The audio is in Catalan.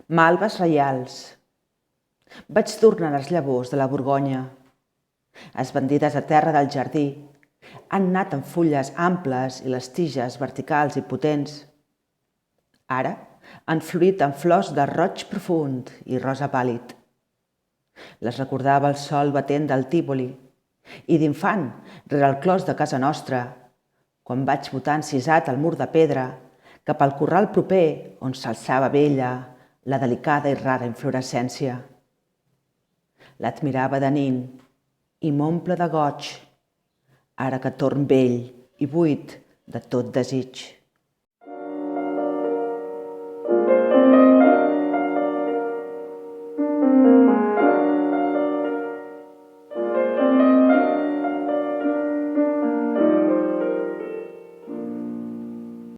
Malves reials. Vaig tornar les llavors de la Borgonya. Esbandides a terra del jardí, han anat amb fulles amples i les tiges verticals i potents. Ara han florit amb flors de roig profund i rosa pàl·lid. Les recordava el sol batent del Tívoli i d'infant, rere el clos de casa nostra, quan vaig botar encisat al mur de pedra cap al corral proper on s'alçava vella la delicada i rara inflorescència. L'admirava de nin i m'omple de goig, ara que torn vell i buit de tot desig.